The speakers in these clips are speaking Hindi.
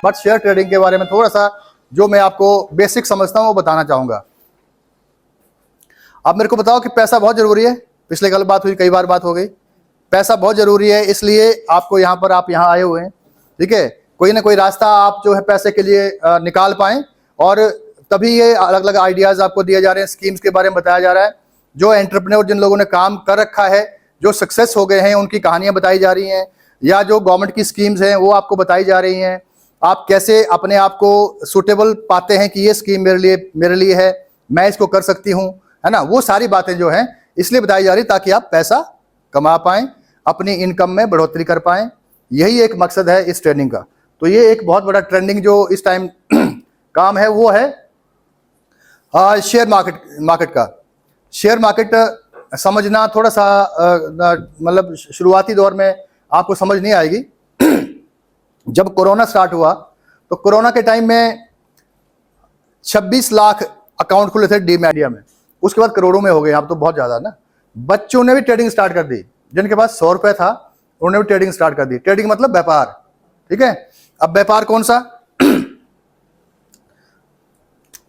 बट शेयर ट्रेडिंग के बारे में थोड़ा सा जो मैं आपको बेसिक समझता हूँ वो बताना चाहूँगा। अब मेरे को बताओ कि पैसा बहुत ज़रूरी है। पिछले कल बात हुई, कई बार बात हो गई। पैसा बहुत ज़रूरी है, इसलिए आपको यहाँ पर आप यहाँ आए हुए हैं, ठीक है। कोई ना कोई रास्ता आप जो है पैसे के लिए निकाल पाएँ, और तभी ये अलग अलग आइडियाज़ आपको दिए जा रहे हैं, स्कीम्स के बारे में बताया जा रहा है। जो एंटरप्रेन्योर जिन लोगों ने काम कर रखा है, जो सक्सेस हो गए हैं, उनकी कहानियाँ बताई जा रही हैं, या जो गवर्नमेंट की स्कीम्स हैं वो आपको बताई जा रही हैं। आप कैसे अपने आप को सूटेबल पाते हैं कि ये स्कीम मेरे लिए है, मैं इसको कर सकती हूँ, है ना। वो सारी बातें जो हैं इसलिए बताई जा रही ताकि आप पैसा कमा पाएँ, अपनी इनकम में बढ़ोतरी कर पाएँ। यही एक मकसद है इस ट्रेनिंग का। तो ये एक बहुत बड़ा ट्रेंडिंग जो इस टाइम काम है वो है शेयर मार्केट का। शेयर मार्केट समझना थोड़ा सा मतलब शुरुआती दौर में आपको समझ नहीं आएगी। जब कोरोना स्टार्ट हुआ तो कोरोना के टाइम में 26 लाख अकाउंट खुले थे डीमैट इंडिया में, उसके बाद करोड़ों में हो गए। अब तो बहुत ज़्यादा ना। बच्चों ने भी ट्रेडिंग स्टार्ट कर दी, जिनके पास 100 रुपये था उन्होंने भी ट्रेडिंग स्टार्ट कर दी। ट्रेडिंग मतलब व्यापार, ठीक है। अब व्यापार कौन सा?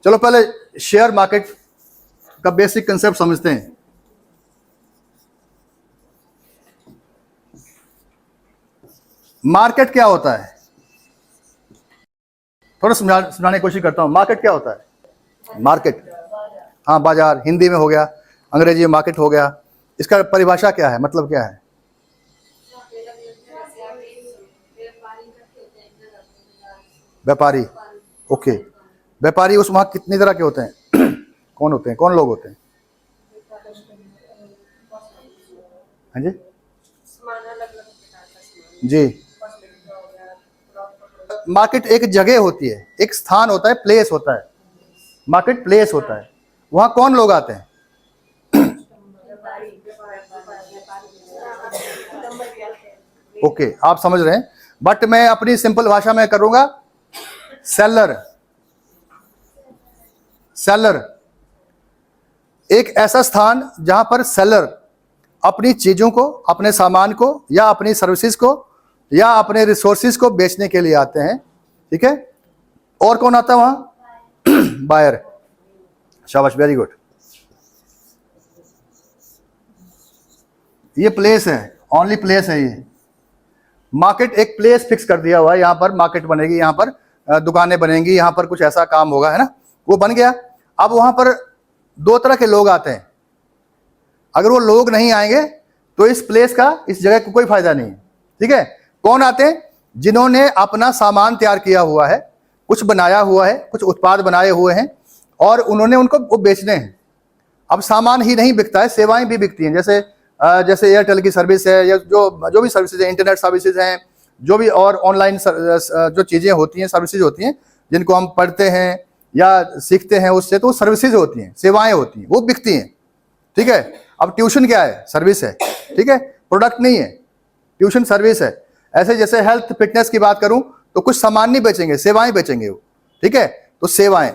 चलो पहले शेयर मार्केट का बेसिक कंसेप्ट समझते हैं। मार्केट क्या होता है, थोड़ा समझाने की कोशिश करता हूं। मार्केट क्या होता है? मार्केट, हाँ बाजार, हिंदी में हो गया, अंग्रेजी में मार्केट हो गया। इसका परिभाषा क्या है, मतलब क्या है? व्यापारी, ओके। व्यापारी उस वहाँ कितनी तरह के होते हैं? कौन होते हैं, कौन लोग होते हैं? हाँ जी जी। मार्केट एक जगह होती है, एक स्थान होता है, प्लेस होता है। मार्केट प्लेस होता है, वहाँ कौन लोग आते हैं? ओके, आप समझ रहे हैं, बट मैं अपनी सिंपल भाषा में करूंगा। सेलर एक ऐसा स्थान जहां पर सेलर अपनी चीजों को, अपने सामान को, या अपनी सर्विसेज को, या अपने रिसोर्सेज को बेचने के लिए आते हैं, ठीक है। और कौन आता है वहां? बायर। शाबाश, वेरी गुड। ये प्लेस है, ओनली प्लेस है ये। मार्केट एक प्लेस फिक्स कर दिया हुआ है, यहां पर मार्केट बनेगी, यहां पर दुकानें बनेंगी, यहां पर कुछ ऐसा काम होगा, है ना। वो बन गया। अब वहां पर दो तरह के लोग आते हैं। अगर वो लोग नहीं आएंगे तो इस प्लेस का, इस जगह को कोई फायदा नहीं है, ठीक है। कौन आते हैं? जिन्होंने अपना सामान तैयार किया हुआ है, कुछ बनाया हुआ है, कुछ उत्पाद बनाए हुए हैं, और उन्होंने उनको वो बेचने हैं। अब सामान ही नहीं बिकता है, सेवाएं भी बिकती हैं। जैसे एयरटेल की सर्विस है, या जो भी सर्विसेज है, इंटरनेट सर्विसेज हैं, जो भी और ऑनलाइन जो चीज़ें होती हैं, सर्विसेज होती हैं, जिनको हम पढ़ते हैं या सीखते हैं उससे, तो सर्विसेज होती हैं, सेवाएं होती हैं, वो बिकती हैं, ठीक है। अब ट्यूशन क्या है? सर्विस है, ठीक है, प्रोडक्ट नहीं है। ट्यूशन सर्विस है। ऐसे जैसे हेल्थ फिटनेस की बात करूं तो कुछ सामान नहीं बेचेंगे, सेवाएं बेचेंगे वो, ठीक है। तो सेवाएं,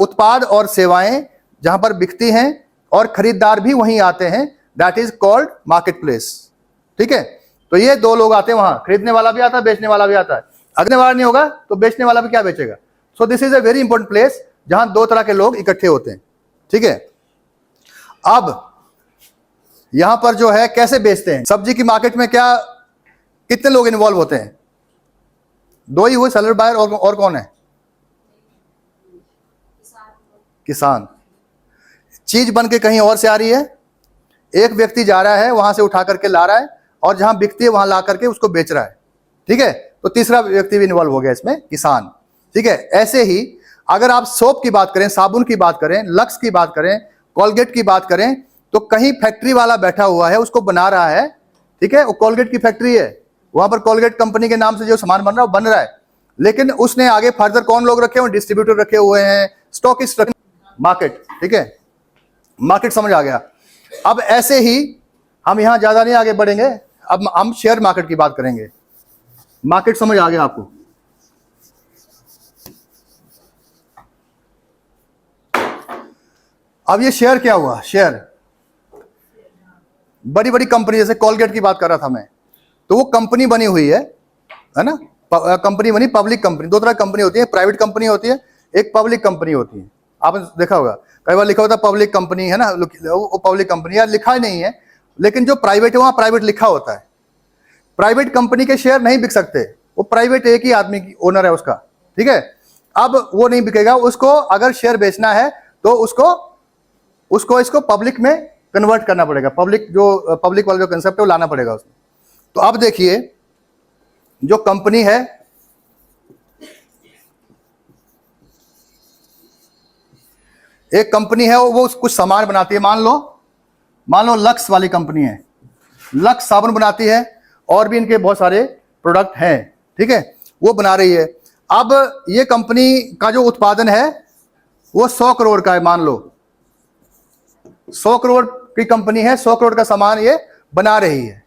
उत्पाद और सेवाएं जहां पर बिकती हैं और खरीदार भी वहीं आते हैं, that is called market place, ठीक है। तो ये दो लोग आते हैं वहां, खरीदने वाला भी आता है, बेचने वाला भी आता है। अगले बार नहीं होगा तो बेचने वाला भी क्या बेचेगा? So this is a very important place जहां दो तरह के लोग इकट्ठे होते हैं, ठीक है। अब यहां पर जो है कैसे बेचते हैं? सब्जी की मार्केट में क्या, कितने लोग इन्वॉल्व होते हैं? दो ही हुए, सेलर बायर, और कौन है? किसान। चीज बन के कहीं और से आ रही है, एक व्यक्ति जा रहा है वहां से उठा करके ला रहा है, और जहां बिकती है वहां ला करके उसको बेच रहा है, ठीक है। तो तीसरा व्यक्ति भी इन्वॉल्व हो गया इसमें, किसान, ठीक है। ऐसे ही अगर आप सोप की बात करें, साबुन की बात करें, लक्स की बात करें, कोलगेट की बात करें, तो कहीं फैक्ट्री वाला बैठा हुआ है, उसको बना रहा है, ठीक है। वो कोलगेट की फैक्ट्री है, वहां पर कोलगेट कंपनी के नाम से जो सामान बन रहा है वो बन रहा है, लेकिन उसने आगे फर्दर कौन लोग रखे हुए? डिस्ट्रीब्यूटर रखे हुए हैं, स्टॉकिस्ट रखे, मार्केट, ठीक है। मार्केट समझ आ गया। अब ऐसे ही हम यहां ज्यादा नहीं आगे बढ़ेंगे, अब हम शेयर मार्केट की बात करेंगे। मार्केट समझ आ गया आपको? अब ये शेयर क्या हुआ? शेयर बड़ी बड़ी कंपनी, जैसे कोलगेट की बात कर रहा था मैं, तो वो कंपनी बनी हुई है ना, कंपनी बनी पब्लिक कंपनी। दो तरह की कंपनी होती है, प्राइवेट कंपनी होती है, एक पब्लिक कंपनी होती है। आपने देखा होगा कई बार लिखा होता है पब्लिक कंपनी, है ना, वो पब्लिक कंपनी यार लिखा ही नहीं है, लेकिन जो प्राइवेट है वहां प्राइवेट लिखा होता है। प्राइवेट कंपनी के शेयर नहीं बिक सकते, वो प्राइवेट एक ही आदमी की ओनर है उसका, ठीक है। अब वो नहीं बिकेगा, उसको अगर शेयर बेचना है तो उसको इसको पब्लिक में कन्वर्ट करना पड़ेगा, पब्लिक वाला जो कंसेप्ट है वो लाना पड़ेगा उसमें। तो अब देखिए जो कंपनी है, एक कंपनी है वो कुछ सामान बनाती है, मान लो लक्स वाली कंपनी है, लक्स साबुन बनाती है और भी इनके बहुत सारे प्रोडक्ट हैं, ठीक है, वो बना रही है। अब ये कंपनी का जो उत्पादन है वो 100 करोड़ का है, मान लो 100 करोड़ की कंपनी है, 100 करोड़ का सामान ये बना रही है।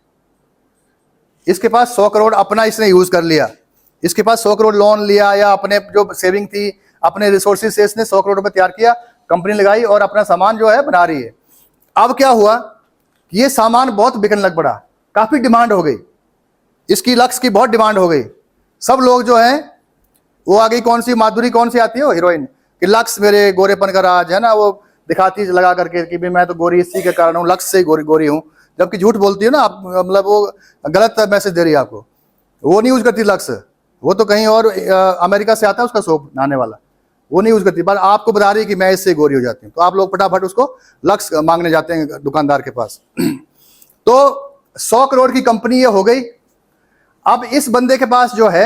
इसके पास 100 करोड़ अपना इसने यूज कर लिया, इसके पास 100 करोड़ लोन लिया या अपने जो सेविंग थी अपने रिसोर्सेज से इसने 100 करोड़ रुपए तैयार किया, कंपनी लगाई और अपना सामान जो है बना रही है। अब क्या हुआ कि ये सामान बहुत बिकने लग पड़ा, काफी डिमांड हो गई इसकी, लक्स की बहुत डिमांड हो गई। सब लोग जो है वो आ गई, कौन सी माधुरी कौन सी आती है वो हीरोइन कि लक्स मेरे गोरेपन का राज है ना, वो दिखाती है लगा करके कि भी मैं तो गोरी इसी के कारण हूँ, लक्स से गोरी हूँ, जबकि झूठ बोलती है ना आप, मतलब वो गलत मैसेज दे रही है आपको। वो नहीं यूज करती लक्स, वो तो कहीं और अमेरिका से आता है उसका सोप नहाने वाला, वो नहीं यूज करती, पर आपको बता रही है कि मैं इससे गोरी हो जाती हूँ। तो आप लोग फटाफट उसको लक्स मांगने जाते हैं दुकानदार के पास। तो 100 करोड़ की कंपनी ये हो गई। अब इस बंदे के पास जो है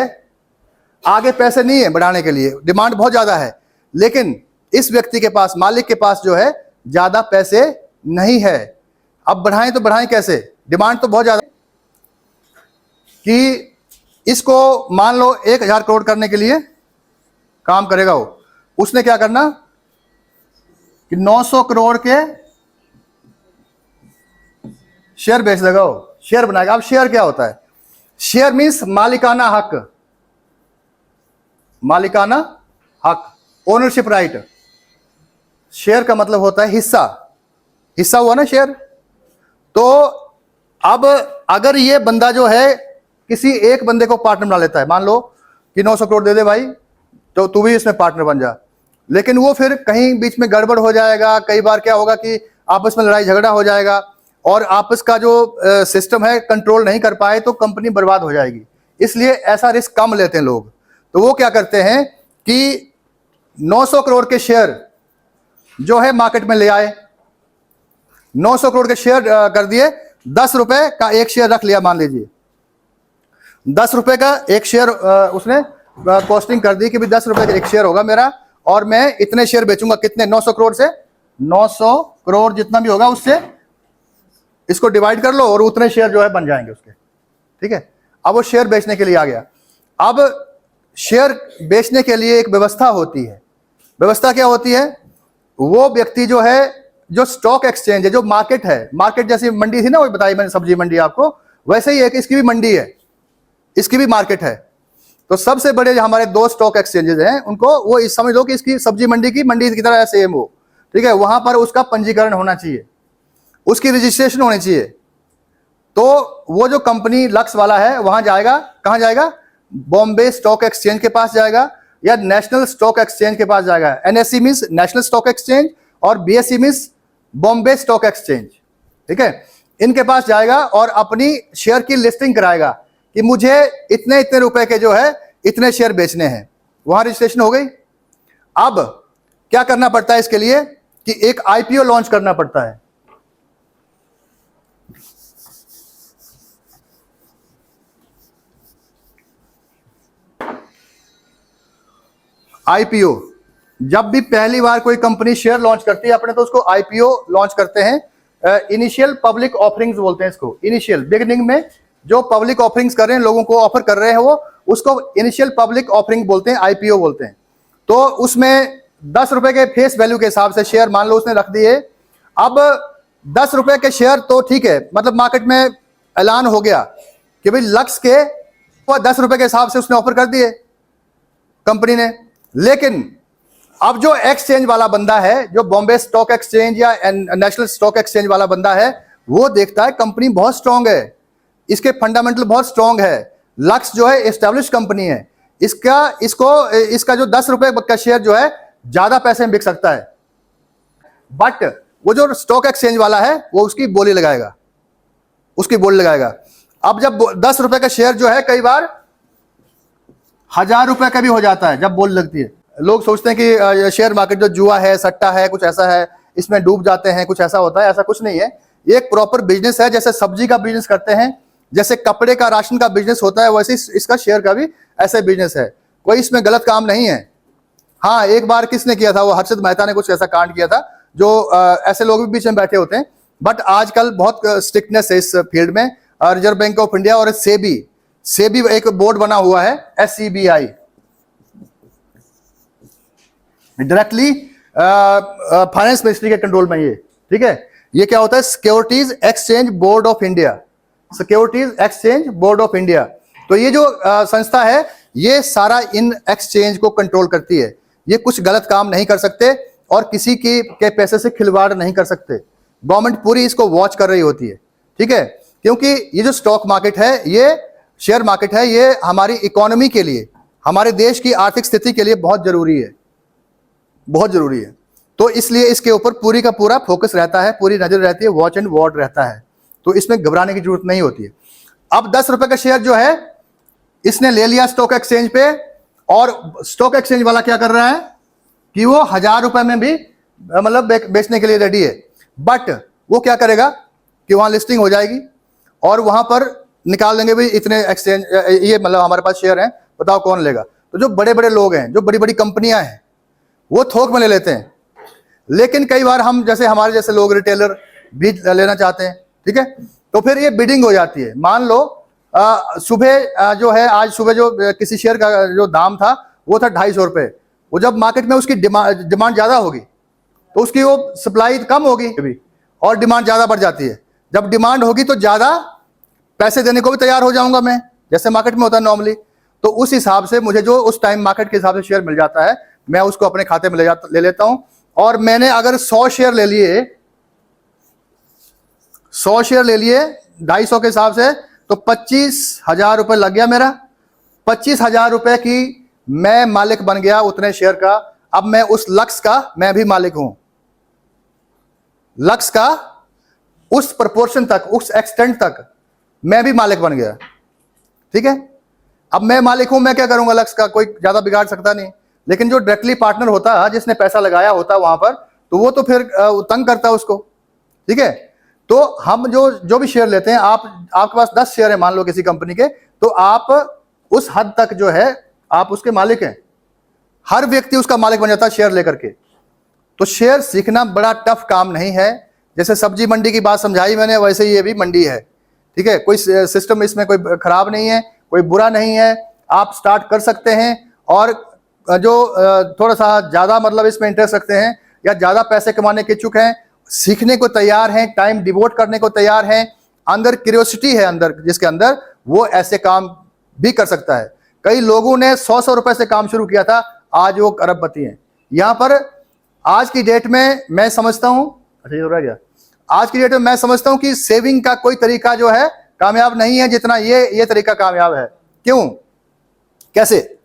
आगे पैसे नहीं है बढ़ाने के लिए, डिमांड बहुत ज्यादा है, लेकिन इस व्यक्ति के पास, मालिक के पास जो है ज्यादा पैसे नहीं है। अब बढ़ाएं तो बढ़ाएं कैसे, डिमांड तो बहुत ज्यादा कि इसको मान लो 1000 करोड़ करने के लिए काम करेगा वो, उसने क्या करना कि 900 करोड़ के शेयर बेच देगा, वो शेयर बनाएगा। अब शेयर क्या होता है, शेयर मींस मालिकाना हक, मालिकाना हक, ओनरशिप राइट। शेयर का मतलब होता है हिस्सा, हिस्सा हुआ ना शेयर। तो अब अगर ये बंदा जो है किसी एक बंदे को पार्टनर बना लेता है, मान लो कि 900 करोड़ दे दे भाई, तो तू भी इसमें पार्टनर बन जा, लेकिन वो फिर कहीं बीच में गड़बड़ हो जाएगा, कई बार क्या होगा कि आपस में लड़ाई झगड़ा हो जाएगा और आपस का जो सिस्टम है कंट्रोल नहीं कर पाए तो कंपनी बर्बाद हो जाएगी। इसलिए ऐसा रिस्क कम लेते हैं लोग। तो वो क्या करते हैं कि 900 करोड़ के शेयर जो है मार्केट में ले आए, 900 करोड़ के शेयर कर दिए, 10 रुपए का एक शेयर रख लिया, मान लीजिए 10 रुपए का एक शेयर उसने कॉस्टिंग कर दी कि भी 10 रुपए का एक शेयर होगा मेरा और मैं इतने शेयर बेचूंगा, कितने, 900 करोड़ से 900 करोड़ जितना भी होगा उससे इसको डिवाइड कर लो और उतने शेयर जो है बन जाएंगे उसके, ठीक है। अब वो शेयर बेचने के लिए आ गया। अब शेयर बेचने के लिए एक व्यवस्था होती है। व्यवस्था क्या होती है, वो व्यक्ति जो है, जो स्टॉक एक्सचेंज है, जो मार्केट है, मार्केट जैसी मंडी थी ना, वो बताई मैंने सब्जी मंडी आपको, वैसे ही है कि इसकी भी मंडी है, इसकी भी मार्केट है। तो सबसे बड़े जो हमारे 2 स्टॉक एक्सचेंजेस हैं उनको वो इस समझ लो कि इसकी सब्जी मंडी की तरह सेम हो, ठीक है। वहां पर उसका पंजीकरण होना चाहिए, उसकी रजिस्ट्रेशन होनी चाहिए। तो वो जो कंपनी लक्स वाला है वहां जाएगा, कहां जाएगा, बॉम्बे स्टॉक एक्सचेंज के पास जाएगा या नेशनल स्टॉक एक्सचेंज के पास जाएगा। NSE means national stock exchange और BSE means Bombay stock exchange, ठीक है। इनके पास जाएगा और अपनी शेयर की लिस्टिंग कराएगा कि मुझे इतने इतने रुपए के जो है इतने शेयर बेचने हैं। वहां रजिस्ट्रेशन हो गई। अब क्या करना पड़ता है इसके लिए कि एक आईपीओ लॉन्च करना पड़ता है। आईपीओ, जब भी पहली बार कोई कंपनी शेयर लॉन्च करती है अपने, तो उसको आईपीओ लॉन्च करते हैं। इनिशियल पब्लिक ऑफरिंग्स बोलते हैं इसको। इनिशियल बिगिनिंग में जो पब्लिक ऑफरिंग्स कर रहे हैं, लोगों को ऑफर कर रहे हैं, वो उसको इनिशियल पब्लिक ऑफरिंग बोलते हैं, आईपीओ बोलते हैं। तो उसमें 10 रुपए के फेस वैल्यू के हिसाब से शेयर मान लो उसने रख दिए। अब 10 रुपए के शेयर तो ठीक है, मतलब मार्केट में ऐलान हो गया कि भाई लक्स के 10 रुपए के हिसाब से उसने ऑफर कर दिए कंपनी ने। लेकिन अब जो एक्सचेंज वाला बंदा है, जो बॉम्बे स्टॉक एक्सचेंज या नेशनल स्टॉक एक्सचेंज वाला बंदा है, वो देखता है कंपनी बहुत स्ट्रांग है, इसके फंडामेंटल बहुत स्ट्रांग है, लक्स जो है एस्टेब्लिश कंपनी है, इसका जो 10 रुपए का शेयर जो है ज्यादा पैसे में बिक सकता है, बट वो जो स्टॉक एक्सचेंज वाला है वो उसकी बोली लगाएगा। अब जब 10 रुपए का शेयर जो है कई बार 1000 रुपए का भी हो जाता है जब बोली लगती है। लोग सोचते हैं कि शेयर मार्केट जो जुआ है, सट्टा है, कुछ ऐसा है, इसमें डूब जाते हैं, कुछ ऐसा होता है। ऐसा कुछ नहीं है, ये एक प्रॉपर बिजनेस है। जैसे सब्जी का बिजनेस करते हैं, जैसे कपड़े का, राशन का बिजनेस होता है, वैसे इसका शेयर का भी ऐसे बिजनेस है। कोई इसमें गलत काम नहीं है। हाँ, एक बार किसने किया था, वो हर्षद मेहता ने कुछ ऐसा कांड किया था, जो ऐसे लोग भी बीच में बैठे होते हैं। बट आजकल बहुत स्ट्रिक्टनेस है इस फील्ड में। रिजर्व बैंक ऑफ इंडिया और सेबी एक बोर्ड बना हुआ है, SCBI, डायरेक्टली फाइनेंस मिनिस्ट्री के कंट्रोल में ये, ठीक है। ये क्या होता है, securities exchange board of India, securities exchange board of India. तो ये जो संस्था है, ये सारा इन एक्सचेंज को कंट्रोल करती है। ये कुछ गलत काम नहीं कर सकते और किसी के पैसे से खिलवाड़ नहीं कर सकते। गवर्नमेंट पूरी इसको वॉच कर रही होती है, ठीक है। क्योंकि ये जो स्टॉक मार्केट है, ये शेयर मार्केट है, ये हमारी इकोनॉमी के लिए, हमारे देश की आर्थिक स्थिति के लिए बहुत जरूरी है, बहुत जरूरी है। तो इसलिए इसके ऊपर पूरी का पूरा फोकस रहता है, पूरी नजर रहती है, वॉच एंड वार्ड रहता है। तो इसमें घबराने की जरूरत नहीं होती है। अब 10 रुपए का शेयर जो है इसने ले लिया स्टॉक एक्सचेंज पे, और स्टॉक एक्सचेंज वाला क्या कर रहा है कि वो 1000 रुपए में भी मतलब बेचने के लिए रेडी है। बट वो क्या करेगा कि वहां लिस्टिंग हो जाएगी और वहां पर निकाल देंगे भाई इतने एक्सचेंज, ये मतलब हमारे पास शेयर हैं, बताओ कौन लेगा। तो जो बड़े बड़े लोग हैं, जो बड़ी बड़ी कंपनियां हैं, वो थोक में ले लेते हैं। लेकिन कई बार हम जैसे हमारे जैसे लोग रिटेलर भी लेना चाहते हैं, ठीक है। तो फिर ये बिडिंग हो जाती है। मान लो सुबह जो है, आज सुबह जो किसी शेयर का जो दाम था वो था 250 रुपए। वो जब मार्केट में उसकी डिमांड ज्यादा होगी तो उसकी वो सप्लाई कम होगी अभी, और डिमांड ज्यादा बढ़ जाती है। जब डिमांड होगी तो ज्यादा पैसे देने को भी तैयार हो जाऊंगा मैं, जैसे मार्केट में होता है नॉर्मली। तो उस हिसाब से मुझे जो उस टाइम मार्केट के हिसाब से शेयर मिल जाता है, मैं उसको अपने खाते में ले लेता हूं। और मैंने अगर 100 शेयर ले लिए 250 के हिसाब से, तो 25,000 रुपए लग गया मेरा। 25,000 रुपए की मैं मालिक बन गया उतने शेयर का। अब मैं उस लक्स का मैं भी मालिक हूं, लक्स का उस प्रोपोर्शन तक, उस एक्सटेंट तक मैं भी मालिक बन गया, ठीक है। अब मैं मालिक हूं, मैं क्या करूंगा, लक्स का कोई ज्यादा बिगाड़ सकता नहीं। लेकिन जो डायरेक्टली पार्टनर होता, जिसने पैसा लगाया होता वहां पर, तो वो तो फिर तंग करता उसको, ठीक है। तो हम जो भी शेयर लेते हैं, आपके पास 10 शेयर है मान लो किसी कंपनी के, तो आप उस हद तक जो है आप उसके मालिक हैं। हर व्यक्ति उसका मालिक बन जाता है शेयर लेकर के। तो शेयर सीखना बड़ा टफ काम नहीं है। जैसे सब्जी मंडी की बात समझाई मैंने, वैसे ही ये भी मंडी है, ठीक है। कोई सिस्टम इसमें कोई खराब नहीं है, कोई बुरा नहीं है। आप स्टार्ट कर सकते हैं, और जो थोड़ा सा ज्यादा मतलब इसमें इंटरेस्ट रखते हैं या ज्यादा पैसे कमाने के इच्छुक हैं, सीखने को तैयार हैं, टाइम डिवोट करने को तैयार हैं, अंदर क्यूरियोसिटी है अंदर, जिसके अंदर वो ऐसे काम भी कर सकता है। कई लोगों ने 100 रुपए से काम शुरू किया था, आज वो अरबपति हैं। यहां पर आज की डेट में मैं समझता हूं, अच्छा ये हो रहा क्या, आज की डेट में मैं समझता हूं कि सेविंग का कोई तरीका जो है कामयाब नहीं है जितना ये तरीका कामयाब है। क्यों, कैसे,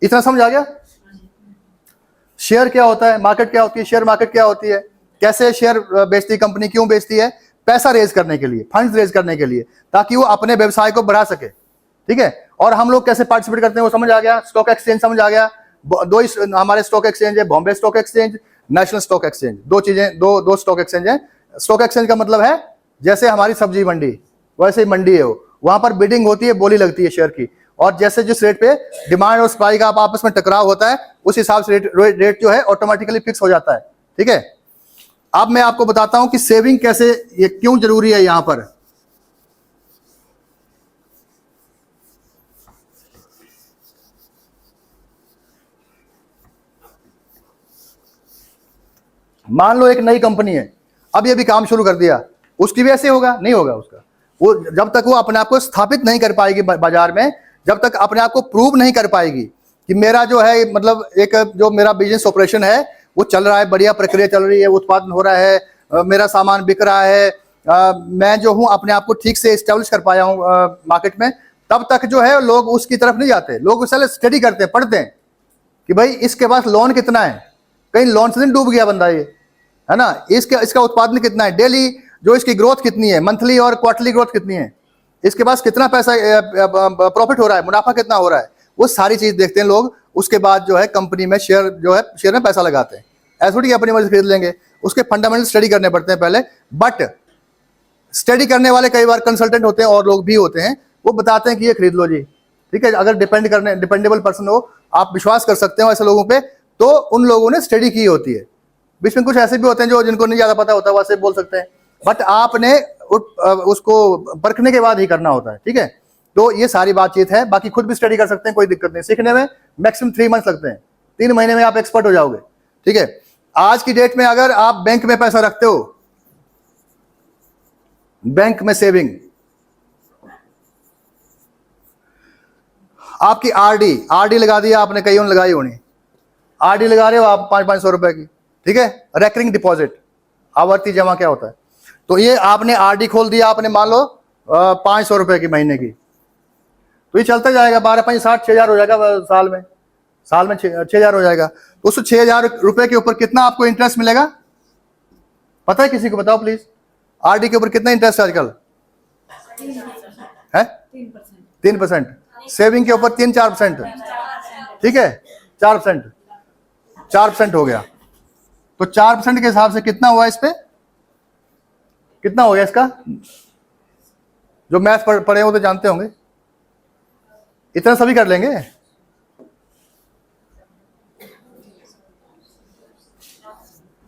इतना समझ आ गया? शेयर क्या होता है, मार्केट क्या होती है, शेयर मार्केट क्या होती है, कैसे शेयर बेचती है कंपनी, क्यों बेचती है? पैसा रेज करने के लिए, फंड्स रेज करने के लिए, ताकि वो अपने व्यवसाय को बढ़ा सके, ठीक है। और हम लोग कैसे पार्टिसिपेट करते हैं वो समझ आ गया। स्टॉक एक्सचेंज समझ आ गया। दो हमारे स्टॉक एक्सचेंज है, Bombay stock exchange, national stock exchange. दो चीजें, दो स्टॉक एक्सचेंज है। स्टॉक एक्सचेंज का मतलब है जैसे हमारी सब्जी मंडी, वैसे ही मंडी है वो, वहां पर बिडिंग होती है, बोली लगती है शेयर की, और जैसे जिस रेट पे डिमांड और सप्लाई का आपस में टकराव होता है, उस हिसाब से रेट जो है ऑटोमेटिकली फिक्स हो जाता है, ठीक है। अब मैं आपको बताता हूं कि सेविंग कैसे, ये क्यों जरूरी है। यहां पर मान लो एक नई कंपनी है, अब ये भी काम शुरू कर दिया, उसकी भी ऐसे होगा? नहीं होगा उसका। वो जब तक वो अपने आप को स्थापित नहीं कर पाएगी बाजार में, जब तक अपने आप को प्रूव नहीं कर पाएगी कि मेरा जो है मतलब एक जो मेरा बिजनेस ऑपरेशन है वो चल रहा है, बढ़िया प्रक्रिया चल रही है, उत्पादन हो रहा है, मेरा सामान बिक रहा है, मैं जो हूँ अपने आप को ठीक से इस्टेब्लिश कर पाया हूँ मार्केट में, तब तक जो है लोग उसकी तरफ नहीं जाते। लोग उससे स्टडी करते हैं, पढ़ते हैं कि भाई इसके पास लोन कितना है, कहीं लोन से नहीं डूब गया बंदा ये, है ना, इसका उत्पादन कितना है, डेली जो इसकी ग्रोथ कितनी है, मंथली और क्वार्टरली ग्रोथ कितनी है, इसके पास कितना पैसा प्रॉफिट हो रहा है, मुनाफा कितना हो रहा है, वो सारी चीज देखते हैं लोग। उसके बाद जो है कंपनी में शेयर में पैसा लगाते हैं। ऐसा थोड़ी अपनी मर्जी खरीद लेंगे, उसके फंडामेंटल स्टडी करने पड़ते हैं पहले। बट स्टडी करने वाले कई बार कंसल्टेंट होते हैं और लोग भी होते हैं, वो बताते हैं कि ये खरीद लो जी, ठीक है। अगर डिपेंडेबल पर्सन हो, आप विश्वास कर सकते हो ऐसे लोगों पे, तो उन लोगों ने स्टडी की होती है। बीच में कुछ ऐसे भी होते हैं जो जिनको नहीं ज्यादा पता होता, वैसे बोल सकते हैं, बट आपने उसको परखने के बाद ही करना होता है, ठीक है। तो ये सारी बातचीत है। बाकी खुद भी स्टडी कर सकते हैं, कोई दिक्कत नहीं। सीखने में मैक्सिमम 3 मंथ लगते हैं, 3 महीने में आप एक्सपर्ट हो जाओगे, ठीक है। आज की डेट में अगर आप बैंक में पैसा रखते हो, बैंक में सेविंग, आपकी आरडी लगा दी आपने, कईयों ने लगाई होनी, आरडी लगा रहे हो आप 500-500 रुपए की, ठीक है, रेकरिंग डिपॉजिट, आवर्ती जमा क्या होता है। तो ये आपने आरडी खोल दिया, आपने मान लो 500 रुपए की महीने की, तो ये चलता जाएगा, 12-5 60 6,000 हो जाएगा साल में 6,000 हो जाएगा। तो उस 6,000 रुपए के ऊपर कितना आपको इंटरेस्ट मिलेगा, पता है किसी को? बताओ प्लीज, आरडी के ऊपर कितना इंटरेस्ट है आजकल? है 3%। सेविंग के ऊपर 3-4%, ठीक है, 4% हो गया। तो 4% के हिसाब से कितना हुआ, इस पे कितना हो गया इसका? जो मैथ पढ़े हो तो जानते होंगे, इतना सभी कर लेंगे।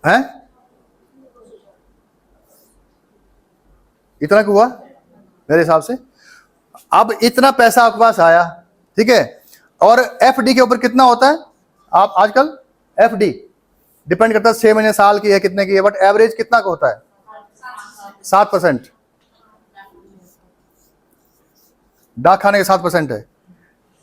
हैं, इतना क्यों हुआ मेरे हिसाब से? अब इतना पैसा आपके पास आया, ठीक है, और एफडी के ऊपर कितना होता है आप आजकल? एफडी डिपेंड करता है 6 महीने, साल की है, कितने की है, बट एवरेज कितना का होता है? 7%। डाक खाने के 7% है।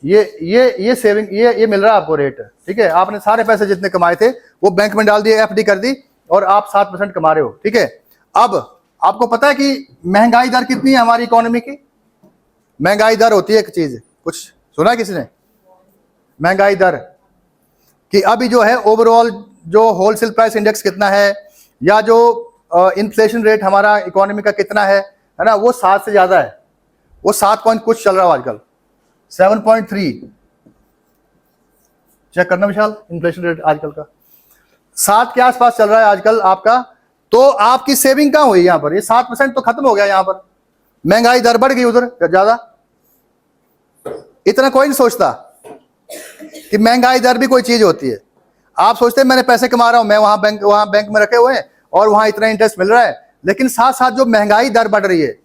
ये सेविंग, ये मिल रहा है आपको रेट, ठीक है। आपने सारे पैसे जितने कमाए थे वो बैंक में डाल दिए, एफडी कर दी, और आप 7% कमा रहे हो, ठीक है। अब आपको पता है कि महंगाई दर कितनी है हमारी इकोनॉमी की? महंगाई दर होती है एक चीज, कुछ सुना है किसी ने? महंगाई दर कि अभी जो है ओवरऑल जो होलसेल प्राइस इंडेक्स कितना है, या जो इन्फ्लेशन रेट हमारा इकोनॉमी का कितना है ना, वो 7 से ज्यादा है। वो 7 पॉइंट कुछ चल रहा है आजकल, 7.3। चेक करना विशाल, इन्फ्लेशन रेट आजकल का 7 के आसपास चल रहा है आजकल आपका। तो आपकी सेविंग कहां हुई यहां पर? ये 7% तो खत्म हो गया यहां पर, महंगाई दर बढ़ गई उधर ज्यादा। इतना कोई नहीं सोचता कि महंगाई दर भी कोई चीज होती है। आप सोचते हैं मैंने पैसे कमा रहा हूं, मैं वहां बैंक में रखे हुए हैं और वहां इतना इंटरेस्ट मिल रहा है, लेकिन साथ साथ जो महंगाई दर बढ़ रही है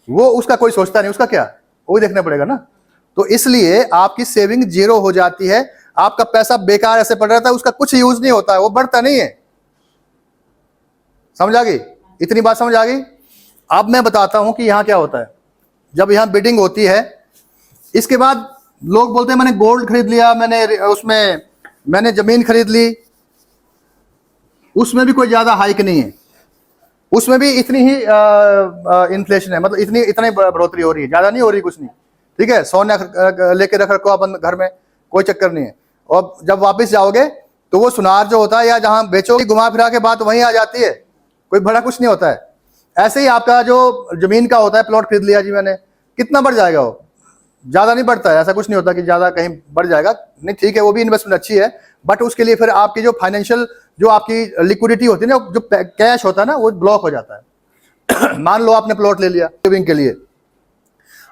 वो उसका कोई सोचता नहीं, उसका क्या, वो भी देखना पड़ेगा ना। तो इसलिए आपकी सेविंग 0 हो जाती है, आपका पैसा बेकार ऐसे पड़ रहता है, उसका कुछ यूज नहीं होता है, वो बढ़ता नहीं है। समझ आ गई? इतनी बात समझ आ गई? अब मैं बताता हूं कि यहां क्या होता है। जब यहां बिडिंग होती है, इसके बाद लोग बोलते हैं मैंने गोल्ड खरीद लिया, मैंने जमीन खरीद ली, उसमें भी कोई ज्यादा हाइक नहीं है, उसमें भी इतनी ही इन्फ्लेशन है, मतलब इतनी बढ़ोतरी हो रही है, ज्यादा नहीं हो रही, कुछ नहीं, ठीक है। सोना लेके रख रखो अपन घर में, कोई चक्कर नहीं है। और जब वापस जाओगे तो वो सुनार जो होता है या जहां बेचो, घुमा फिरा के बात वहीं आ जाती है, कोई बड़ा कुछ नहीं होता है। ऐसे ही आपका जो जमीन का होता है, प्लॉट खरीद लिया जी मैंने, कितना बढ़ जाएगा वो? ज्यादा नहीं बढ़ता है, ऐसा कुछ नहीं होता कि ज्यादा कहीं बढ़ जाएगा, नहीं, ठीक है, वो भी इन्वेस्टमेंट अच्छी है, बट उसके लिए फिर आपकी जो फाइनेंशियल, जो आपकी लिक्विडिटी होती है ना, जो कैश होता है ना, वो ब्लॉक हो जाता है। मान लो आपने प्लॉट ले लिया सेविंग के लिए,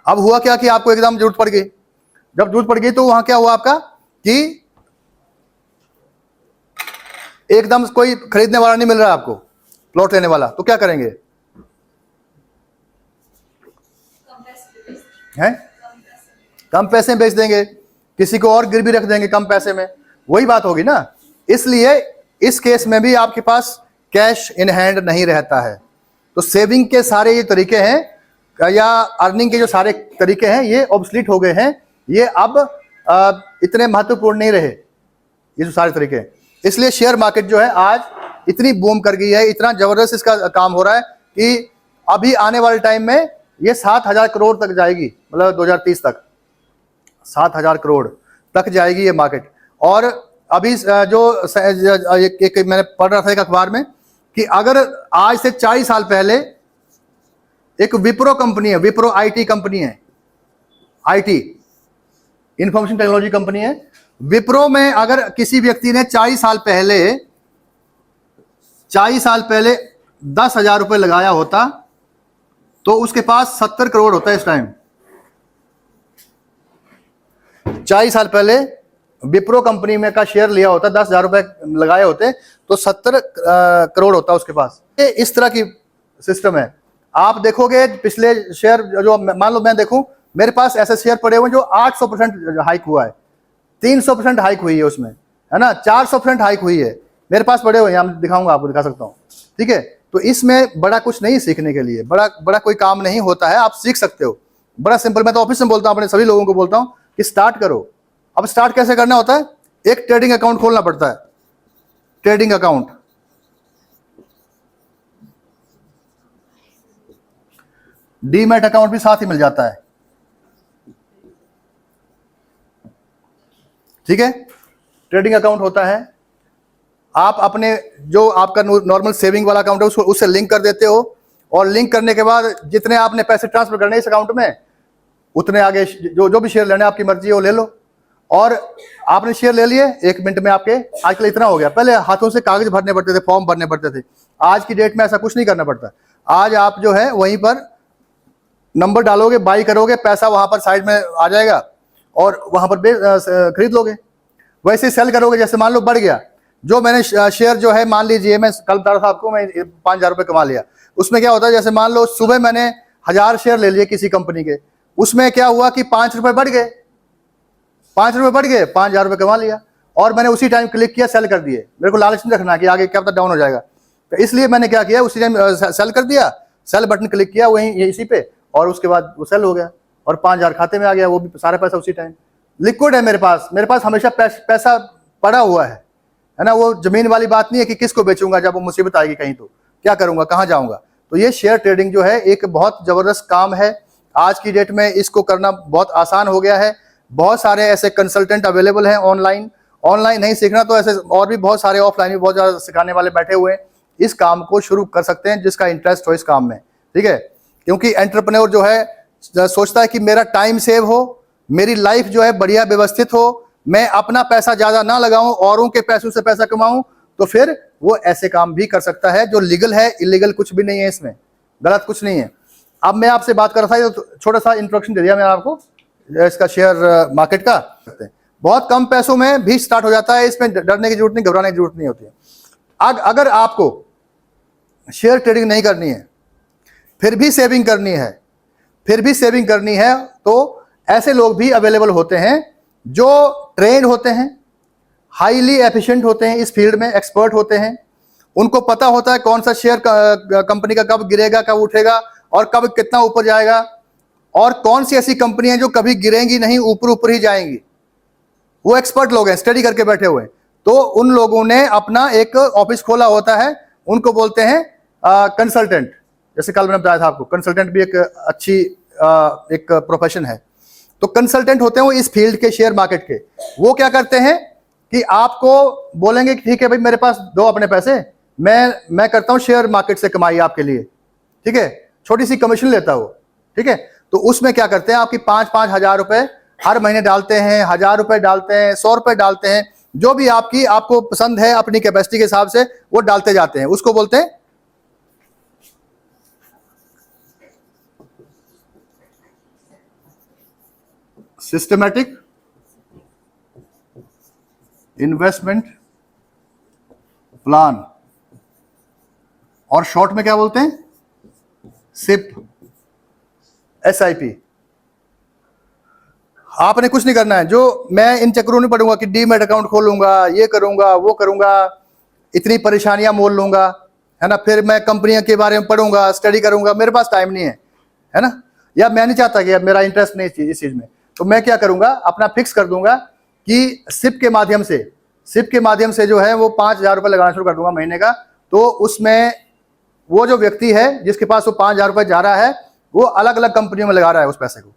अब हुआ क्या कि आपको एकदम जरूरत पड़ गई। जब जरूरत पड़ गई तो वहां क्या हुआ आपका कि एकदम कोई खरीदने वाला नहीं मिल रहा है आपको, प्लॉट लेने वाला, तो क्या करेंगे? हैं, कम पैसे में बेच देंगे, किसी को और गिरवी रख देंगे कम पैसे में, वही बात होगी ना। इसलिए इस केस में भी आपके पास कैश इन हैंड नहीं रहता है। तो सेविंग के सारे ये तरीके हैं या अर्निंग के जो सारे तरीके हैं, ये ऑब्सलीट हो गए हैं, ये अब इतने महत्वपूर्ण नहीं रहे ये जो सारे तरीके हैं। इसलिए शेयर मार्केट जो है आज इतनी बूम कर गई है, इतना जबरदस्त इसका काम हो रहा है कि अभी आने वाले टाइम में ये 7,000 करोड़ तक जाएगी, मतलब 2030 तक 7,000 करोड़ तक जाएगी ये मार्केट। और अभी जो एक मैंने पढ़ रहा था एक अखबार में कि अगर आज से 40 साल पहले एक विप्रो कंपनी है, विप्रो आईटी कंपनी है, आईटी इंफॉर्मेशन टेक्नोलॉजी कंपनी है, विप्रो में अगर किसी व्यक्ति ने 40 साल पहले 10,000 रुपए लगाया होता तो उसके पास 70 करोड़ होता है इस टाइम। 40 साल पहले विप्रो कंपनी में का शेयर लिया होता, 10,000 रुपए लगाए होते तो 70 करोड़ होता उसके पास। ये इस तरह की सिस्टम है। आप देखोगे पिछले शेयर जो, मान लो मैं देखूं, मेरे पास ऐसे शेयर पड़े हुए जो 800% हाइक हुआ है, 300% हाइक हुई है उसमें, है ना, 400% हाइक हुई है, मेरे पास पड़े हुए हैं, मैं दिखाऊंगा, आपको दिखा सकता हूँ। ठीक है, तो इसमें बड़ा कुछ नहीं सीखने के लिए, बड़ा कोई काम नहीं होता है, आप सीख सकते हो, बड़ा सिंपल। मैं तो ऑफिस में बोलता हूँ, अपने सभी लोगों को बोलता हूँ कि स्टार्ट करो। अब स्टार्ट कैसे करना होता है? एक ट्रेडिंग अकाउंट खोलना पड़ता है, ट्रेडिंग अकाउंट। डीमैट अकाउंट भी साथ ही मिल जाता है। ठीक है, ट्रेडिंग अकाउंट होता है, आप अपने जो आपका नॉर्मल सेविंग वाला अकाउंट है उसको उससे लिंक कर देते हो, और लिंक करने के बाद जितने आपने पैसे ट्रांसफर करने इस अकाउंट में, उतने आगे जो भी शेयर लेने आपकी मर्जी है वो ले लो। और आपने शेयर ले लिए, 1 मिनट में आपके, आजकल इतना हो गया, पहले हाथों से कागज भरने पड़ते थे, फॉर्म भरने पड़ते थे, आज की डेट में ऐसा कुछ नहीं करना पड़ता। आज आप जो है वहीं पर नंबर डालोगे, बाई करोगे, पैसा वहां पर साइड में आ जाएगा और वहां पर खरीद लोगे। वैसे सेल करोगे, जैसे मान लो बढ़ गया, जो मैंने शेयर जो है, मान लीजिए मैं कल बता रहा था आपको, मैं 5,000 रुपये कमा लिया, उसमें क्या होता है, जैसे मान लो सुबह मैंने 1,000 शेयर ले लिए किसी कंपनी के, उसमें क्या हुआ कि 5 रुपये बढ़ गए, 5 रुपये बढ़ गए, 5,000 रुपये कमा लिया, और मैंने उसी टाइम क्लिक किया, सेल कर दिए। मेरे को लालच नहीं रखना कि आगे क्या पता डाउन हो जाएगा, तो इसलिए मैंने क्या किया, उसी टाइम सेल कर दिया, सेल बटन क्लिक किया वहीं इसी पे, और उसके बाद वो सेल हो गया और 5,000 खाते में आ गया, वो भी सारा पैसा उसी टाइम। लिक्विड है मेरे पास हमेशा पैसा पड़ा हुआ है ना। वो जमीन वाली बात नहीं है कि किसको बेचूंगा, जब वो मुसीबत आएगी कहीं तो क्या करूंगा, कहाँ जाऊंगा। तो ये शेयर ट्रेडिंग जो है एक बहुत जबरदस्त काम है, आज की डेट में इसको करना बहुत आसान हो गया है। बहुत सारे ऐसे कंसल्टेंट अवेलेबल हैं ऑनलाइन नहीं सीखना तो ऐसे और भी बहुत सारे ऑफलाइन भी बहुत ज़्यादा सिखाने वाले बैठे हुए हैं। इस काम को शुरू कर सकते हैं जिसका इंटरेस्ट हो इस काम में, ठीक है। क्योंकि एंटरप्रेन्योर जो है सोचता है कि मेरा टाइम सेव हो, मेरी लाइफ जो है बढ़िया व्यवस्थित हो, मैं अपना पैसा ज़्यादा ना लगाऊं, औरों के पैसों से पैसा कमाऊं, तो फिर वो ऐसे काम भी कर सकता है जो लीगल है, इलीगल कुछ भी नहीं है, इसमें गलत कुछ नहीं है। अब मैं आपसे बात कर रहा था, तो छोटा सा इंट्रोडक्शन दे दिया मैंने आपको इसका शेयर मार्केट का। बहुत कम पैसों में भी स्टार्ट हो जाता है, इसमें डरने की जरूरत नहीं, घबराने की जरूरत नहीं होती है। अगर आपको शेयर ट्रेडिंग नहीं करनी है, फिर भी सेविंग करनी है, तो ऐसे लोग भी अवेलेबल होते हैं जो ट्रेंड होते हैं, हाईली एफिशिएंट होते हैं, इस फील्ड में एक्सपर्ट होते हैं। उनको पता होता है कौन सा शेयर कंपनी का कब गिरेगा, कब उठेगा और कब कितना ऊपर जाएगा, और कौन सी ऐसी कंपनी है जो कभी गिरेंगी नहीं, ऊपर ही जाएंगी। वो एक्सपर्ट लोग हैं, स्टडी करके बैठे हुए हैं। तो उन लोगों ने अपना एक ऑफिस खोला होता है, उनको बोलते हैं कंसल्टेंट। जैसे कल मैंने बताया था आपको, कंसल्टेंट भी एक अच्छी एक प्रोफेशन है। तो कंसल्टेंट होते हैं वो इस फील्ड के, शेयर मार्केट के। वो क्या करते हैं कि आपको बोलेंगे कि ठीक है भाई, मेरे पास दो अपने पैसे, मैं करता हूं शेयर मार्केट से कमाई आपके लिए, ठीक है, छोटी सी कमीशन लेता हूं, ठीक है। तो उसमें क्या करते हैं, आपकी 5-5 हजार रुपए हर महीने डालते हैं, 1,000 रुपए डालते हैं, 100 रुपए डालते हैं, जो भी आपको पसंद है अपनी कैपेसिटी के हिसाब से वो डालते जाते हैं। उसको बोलते हैं सिस्टमैटिक इन्वेस्टमेंट प्लान, और शॉर्ट में क्या बोलते हैं, सिप, SIP। आपने कुछ नहीं करना है, जो मैं इन चक्करों नहीं पड़ूंगा कि डीमैट अकाउंट खोलूंगा, ये करूंगा, वो करूंगा, इतनी परेशानियां मोल लूंगा, है ना, फिर मैं कंपनियों के बारे में पढ़ूंगा, स्टडी करूंगा, मेरे पास टाइम नहीं है ना, या मैं नहीं चाहता कि मेरा इंटरेस्ट नहीं इस चीज में। तो मैं क्या करूंगा, अपना फिक्स कर दूंगा कि सिप के माध्यम से जो है वो 5,000 रुपये लगाना शुरू कर दूंगा महीने का। तो उसमें वो जो व्यक्ति है जिसके पास वो 5,000 रुपये जा रहा है, वो अलग अलग कंपनियों में लगा रहा है, उस पैसे को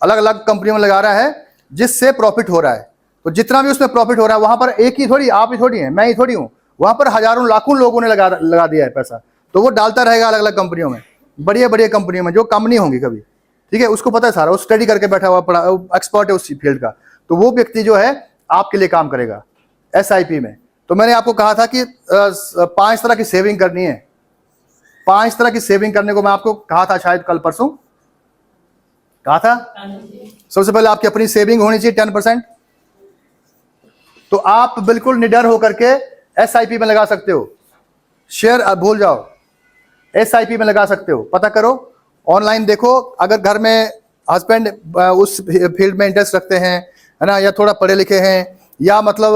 अलग अलग कंपनियों में लगा रहा है जिससे प्रॉफिट हो रहा है। तो जितना भी उसमें प्रॉफिट हो रहा है, वहां पर एक ही थोड़ी, आप ही थोड़ी है, मैं ही थोड़ी हूं, वहां पर हजारों लाखों लोगों ने लगा दिया है पैसा। तो वो डालता रहेगा अलग अलग कंपनियों में, बढ़िया बढ़िया कंपनियों में जो कम नहीं होंगी कभी, ठीक है। उसको पता है सारा, वो स्टडी करके बैठा हुआ, पढ़ा, एक्सपर्ट है उस फील्ड का। तो वो व्यक्ति जो है आपके लिए काम करेगा SIP में। तो मैंने आपको कहा था कि 5 तरह की सेविंग करनी है। 5 तरह की सेविंग करने को मैं आपको कहा था, शायद कल परसों कहा था। सबसे पहले आपकी अपनी सेविंग होनी चाहिए 10%। तो आप बिल्कुल निडर होकर के SIP में लगा सकते हो। शेयर भूल जाओ, SIP में लगा सकते हो। पता करो, ऑनलाइन देखो, अगर घर में हस्बैंड उस फील्ड में इंटरेस्ट रखते हैं, है ना, या थोड़ा पढ़े लिखे हैं, या मतलब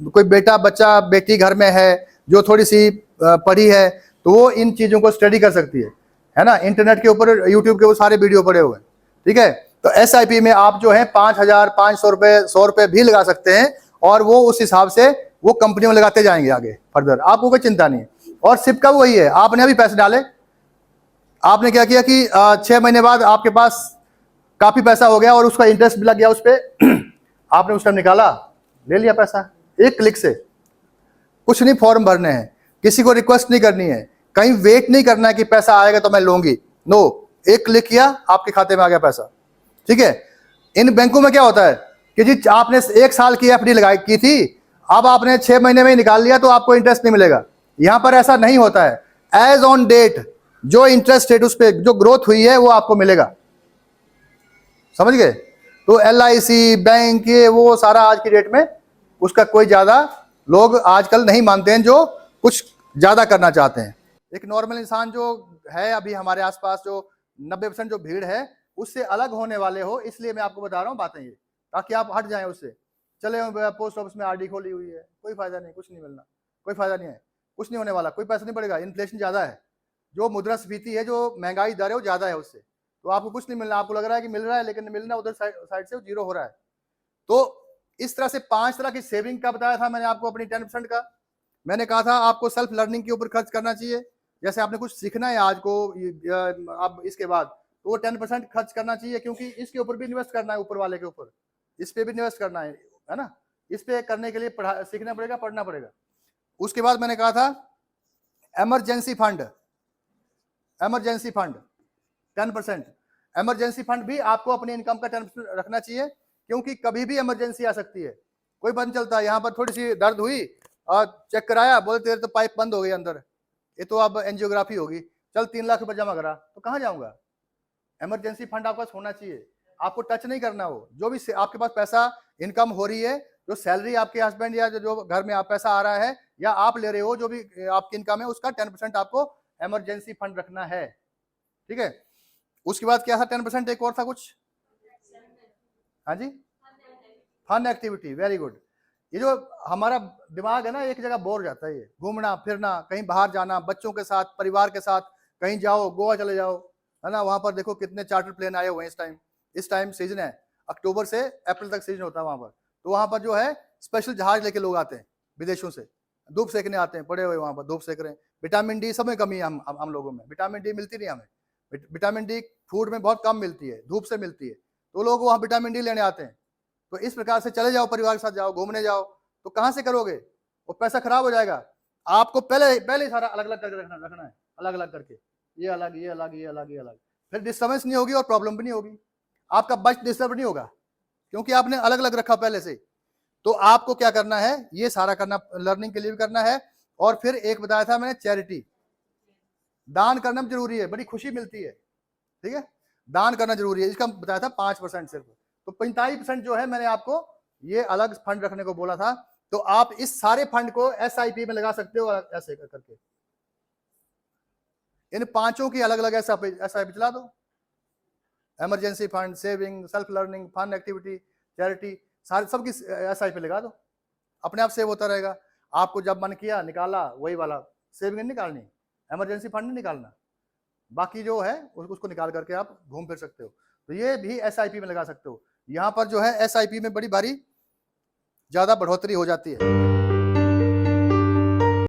कोई बेटा बच्चा बेटी घर में है जो थोड़ी सी पढ़ी है, तो वो इन चीज़ों को स्टडी कर सकती है ना। इंटरनेट के ऊपर, यूट्यूब के वो सारे वीडियो पड़े हुए हैं, ठीक है। तो SIP में आप जो है 5,000, 500 रुपये, 100 रुपये भी लगा सकते हैं, और वो उस हिसाब से वो कंपनियों में लगाते जाएंगे आगे फर्दर, आपको कोई चिंता नहीं है। और सिप का वही है, आपने अभी पैसे डाले, आपने क्या किया कि 6 महीने बाद आपके पास काफी पैसा हो गया और उसका इंटरेस्ट भी लग गया उस पर आपने उस टाइम निकाला, ले लिया पैसा एक क्लिक से। कुछ नहीं फॉर्म भरने हैं, किसी को रिक्वेस्ट नहीं करनी है, कहीं वेट नहीं करना है कि पैसा आएगा तो मैं लूंगी, नो, एक क्लिक किया आपके खाते में आ गया पैसा, ठीक है। इन बैंकों में क्या होता है कि जी आपने 1 साल की FD लगाई की थी, अब आपने 6 महीने में ही निकाल लिया तो आपको इंटरेस्ट नहीं मिलेगा। यहां पर ऐसा नहीं होता है, एज ऑन डेट जो इंटरेस्ट रेट उस पर जो ग्रोथ हुई है वो आपको मिलेगा, समझ गए। तो LIC बैंक ये वो सारा आज की डेट में उसका कोई ज्यादा लोग आजकल नहीं मानते हैं, जो कुछ ज्यादा करना चाहते हैं। एक नॉर्मल इंसान जो है अभी हमारे आसपास, जो 90% जो भीड़ है उससे अलग होने वाले हो, इसलिए मैं आपको बता रहा हूँ बातें ये, ताकि आप हट जाएं उससे। चले पोस्ट ऑफिस में RD खोली हुई है, कोई फायदा नहीं, कुछ नहीं मिलना, कोई फायदा नहीं है, कुछ नहीं होने वाला, कोई पैसा नहीं बढ़ेगा। इन्फ्लेशन ज्यादा है, जो मुद्रास्फीति है, जो महंगाई दर है वो ज्यादा है उससे, तो आपको कुछ नहीं मिलना। आपको लग रहा है कि मिल रहा है, लेकिन मिलना उधर साइड से जीरो हो रहा है। तो इस तरह से 5 तरह की सेविंग का बताया था मैंने आपको, अपनी 10% का। मैंने कहा था आपको सेल्फ लर्निंग के ऊपर खर्च करना चाहिए, जैसे आपने कुछ सीखना है आज को, अब इसके बाद, तो वो 10% खर्च करना चाहिए, क्योंकि इसके ऊपर भी इन्वेस्ट करना है, ऊपर वाले के ऊपर, इस पे भी इन्वेस्ट करना है ना। इस पे करने के लिए सीखना पड़ेगा, पढ़ना पड़ेगा। उसके बाद मैंने कहा था इमरजेंसी फंड, 10%। इमरजेंसी फंड भी आपको अपनी इनकम का 10% रखना चाहिए, क्योंकि कभी भी इमरजेंसी आ सकती है, कोई पता नहीं चलता। यहाँ पर थोड़ी सी दर्द हुई और चेक कराया, बोले तेरे तो पाइप बंद हो गई अंदर, ये तो अब एंजियोग्राफी होगी, चल 3 लाख रुपए जमा करा, तो कहाँ जाऊंगा। इमरजेंसी फंड आपके पास होना चाहिए, आपको टच नहीं करना हो। जो भी आपके पास पैसा इनकम हो रही है, जो सैलरी आपके हस्बैंड या जो घर में आप पैसा आ रहा है या आप ले रहे हो, जो भी आपकी इनकम है, उसका 10% आपको इमरजेंसी फंड रखना है, ठीक है। उसके बाद क्या था 10%, एक और था कुछ, हाँ जी, फन एक्टिविटी, वेरी गुड। ये जो हमारा दिमाग है ना, एक जगह बोर जाता है, ये घूमना फिरना, कहीं बाहर जाना, बच्चों के साथ, परिवार के साथ कहीं जाओ, गोवा चले जाओ, है ना। वहां पर देखो कितने चार्टर प्लेन आए हुए हैं इस टाइम सीजन है, अक्टूबर से अप्रैल तक सीजन होता है वहां पर। तो वहां पर जो है स्पेशल जहाज लेके लोग आते हैं विदेशों से, धूप सेकने आते हैं, पड़े हुए वहां पर धूप सेक रहे हैं। विटामिन डी सब में कमी है, हम लोगों में विटामिन डी मिलती नहीं हमें, विटामिन डी फूड में बहुत कम मिलती है, धूप से मिलती है, तो लोग वहाँ विटामिन डी लेने आते हैं। तो इस प्रकार से चले जाओ, परिवार के साथ जाओ, घूमने जाओ, तो कहाँ से करोगे, वो पैसा खराब हो जाएगा। आपको पहले ही सारा अलग अलग करके रखना है, अलग अलग करके, ये अलग, ये अलग, ये अलग, ये अलग, फिर डिस्टर्बेंस नहीं होगी और प्रॉब्लम भी नहीं होगी, आपका बजट डिस्टर्ब नहीं होगा, क्योंकि आपने अलग अलग रखा पहले से। तो आपको क्या करना है, ये सारा करना लर्निंग के लिए भी करना है। और फिर एक बताया था मैंने, चैरिटी, दान करना भी जरूरी है, बड़ी खुशी मिलती है, ठीक है, दान करना जरूरी है। इसका बताया था 5% सिर्फ। तो 45% जो है मैंने आपको ये अलग फंड रखने को बोला था। तो आप इस सारे फंड को SIP में लगा सकते हो, ऐसे करके इन 5 की अलग अलग SIP चला दो, emergency fund, saving, self learning, fun activity, charity, सारे सबकी SIP लगा दो, अपने आप सेव होता रहेगा। आपको जब मन किया निकाला, वही वाला सेविंग नहीं निकालनी, इमरजेंसी फंड नहीं निकालना, बाकी जो है उसको निकाल करके आप घूम फिर सकते हो। तो ये भी SIP में लगा सकते हो। यहाँ पर जो है SIP में बड़ी भारी ज्यादा बढ़ोतरी हो जाती है।